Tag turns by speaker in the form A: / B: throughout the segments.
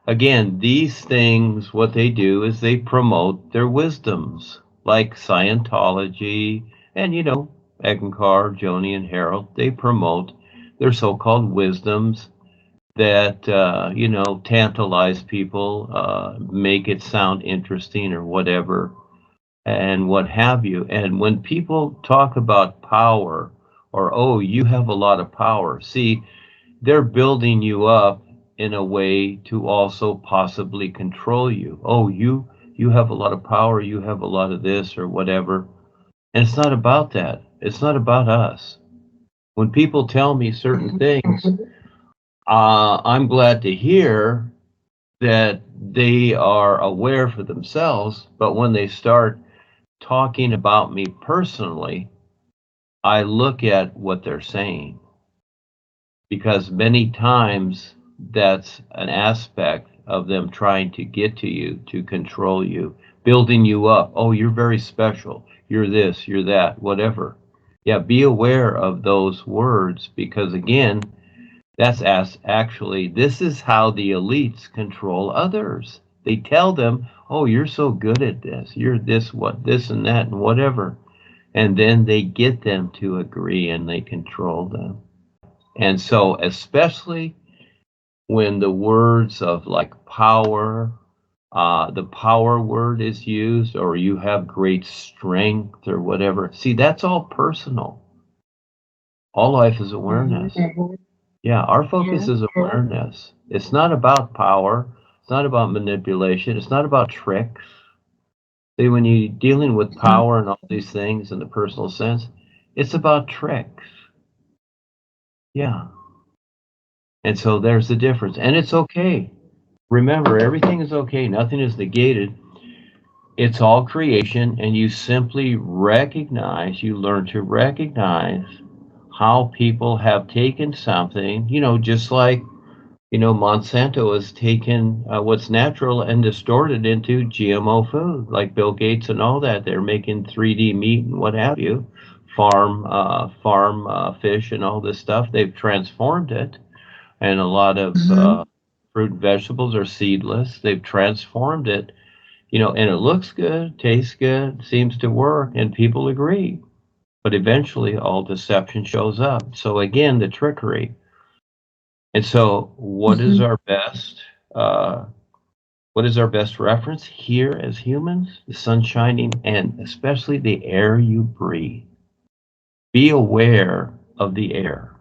A: again, these things, what they do is they promote their wisdoms, like Scientology and, Eckankar, Joni, and Harold. They promote their so-called wisdoms that, tantalize people, make it sound interesting or whatever, and what have you. And when people talk about power or, oh, you have a lot of power, see, they're building you up in a way to also possibly control you. Oh, you have a lot of power, you have a lot of this or whatever. And it's not about that. It's not about us. When people tell me certain things, I'm glad to hear that they are aware for themselves, but when they start talking about me personally, I look at what they're saying, because many times that's an aspect of them trying to get to you, to control you, building you up. Oh, you're very special. You're this, you're that, whatever. Yeah, be aware of those words, because again, that's actually, this is how the elites control others. They tell them, oh, you're so good at this. You're this, what, this and that and whatever. And then they get them to agree and they control them. And so, especially when the words of like power, the power word is used, or you have great strength or whatever. See, that's all personal. All life is awareness. Yeah, our focus is awareness. It's not about power. It's not about manipulation. It's not about tricks. See, when you're dealing with power and all these things in the personal sense, it's about tricks. Yeah. And so there's the difference. And it's okay. Remember, everything is okay. Nothing is negated. It's all creation. And you simply recognize, you learn to recognize how people have taken something, just like, Monsanto has taken what's natural and distorted into GMO food, like Bill Gates and all that. They're making 3D meat and what have you, farm fish and all this stuff. They've transformed it, and a lot of fruit and vegetables are seedless. They've transformed it, and it looks good, tastes good, seems to work, and people agree. But eventually, all deception shows up. So again, the trickery. And so, what is our best? What is our best reference here as humans? The sun shining, and especially the air you breathe. Be aware of the air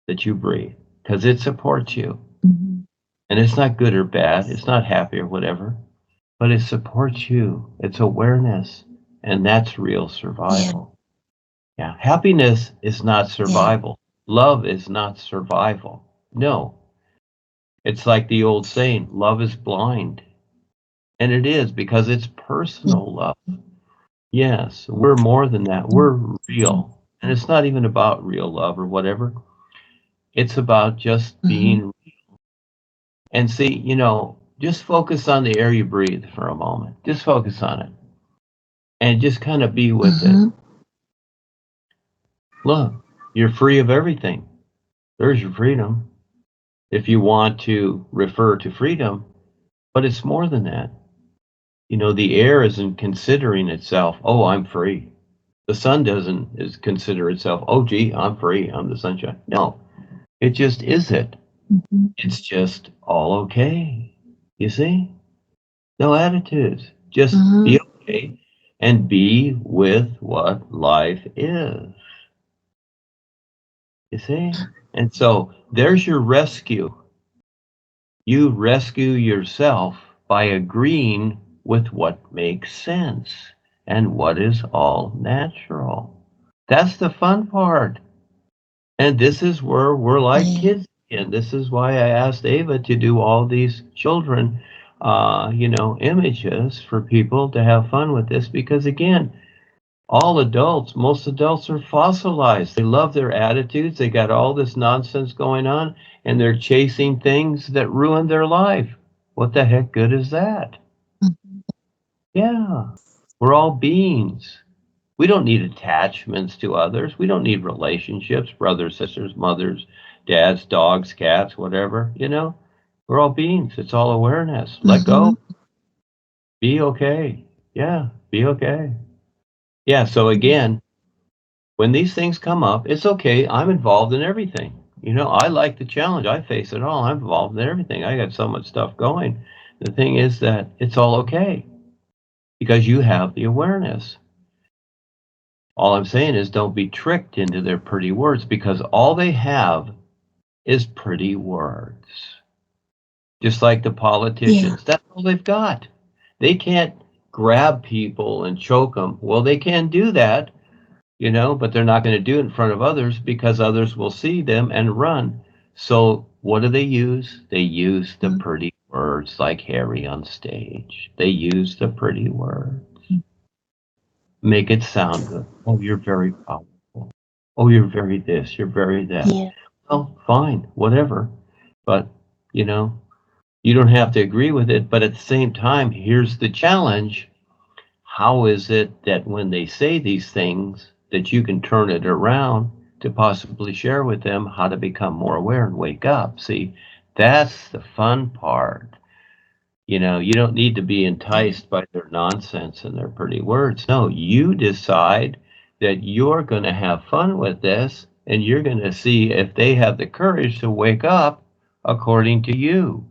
A: that you breathe, because it supports you. And it's not good or bad. It's not happy or whatever, but it supports you. It's awareness, and that's real survival. Yeah, happiness is not survival. Love is not survival. No. It's like the old saying, love is blind. And it is, because it's personal love. Yes, we're more than that. We're real. And it's not even about real love or whatever. It's about just being real. And see, just focus on the air you breathe for a moment. Just focus on it. And just kind of be with it. Look, you're free of everything. There's your freedom, if you want to refer to freedom. But it's more than that. The air isn't considering itself, oh, I'm free. The sun doesn't consider itself, oh, gee, I'm free, I'm the sunshine. No, it just is it. It's just all okay. You see? No attitudes. Just be okay and be with what life is. You see? And so there's your rescue. You rescue yourself by agreeing with what makes sense and what is all natural. That's the fun part. And this is where we're like kids again. This is why I asked Ava to do all these children, images for people to have fun with this, because again, most adults are fossilized. They love their attitudes. They got all this nonsense going on, and they're chasing things that ruin their life. What the heck good is that? Yeah, we're all beings. We don't need attachments to others. We don't need relationships, brothers, sisters, mothers, dads, dogs, cats, whatever, We're all beings. It's all awareness. Let go. Be okay. Yeah, be okay. Yeah, so again, when these things come up, it's okay. I'm involved in everything. You know, I like the challenge. I face it all. I'm involved in everything. I got so much stuff going. The thing is that it's all okay because you have the awareness. All I'm saying is don't be tricked into their pretty words because all they have is pretty words. Just like the
B: Yeah.
A: politicians. That's all they've got. They can't grab people and choke them. Well, they can do that, you know, but they're not going to do it in front of others because others will see them and run. So what do they use? They use the pretty words like Harry on stage. They use the pretty words. Make it sound good. Oh, you're very powerful. Oh, you're very this, you're very that.
B: Yeah.
A: Well, fine, whatever. But, you know, you don't have to agree with it. But at the same time, here's the challenge. How is it that when they say these things, that you can turn it around to possibly share with them how to become more aware and wake up? See, that's the fun part. You know, you don't need to be enticed by their nonsense and their pretty words. No, you decide that you're going to have fun with this and you're going to see if they have the courage to wake up according to you.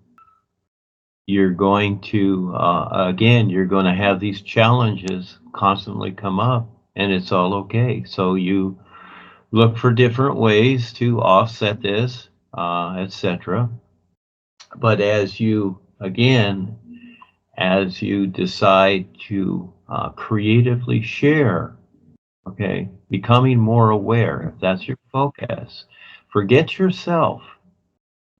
A: You're going to, again, you're going to have these challenges constantly come up and it's all okay. So you look for different ways to offset this, etc. But as you, again, as you decide to creatively share, okay, becoming more aware, if that's your focus, forget yourself,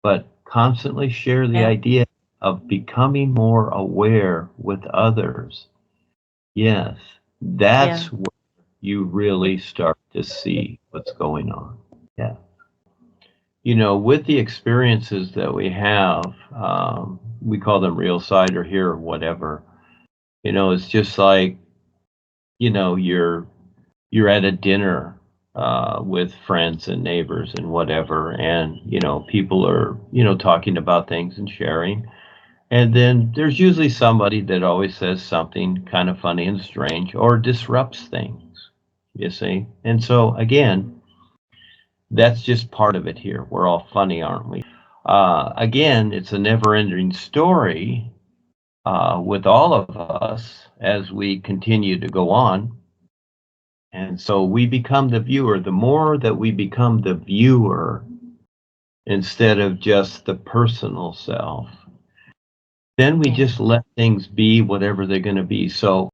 A: but constantly share the
B: Yeah.
A: idea of becoming more aware with others. Yes,
B: Yeah.
A: that's where you really start to see what's going on. Yeah. You know, with the experiences that we have, we call them real side or here or whatever. You know, it's just like, you know, you're at a dinner with friends and neighbors and whatever, and you know, people are, you know, talking about things and sharing. And then there's usually somebody that always says something kind of funny and strange or disrupts things, you see. And so again, that's just part of it here. We're all funny, aren't we? Again, it's a never-ending story with all of us as we continue to go on. And so we become the viewer. The more that we become the viewer instead of just the personal self, then we
B: Yeah.
A: just let things be whatever they're going to be. So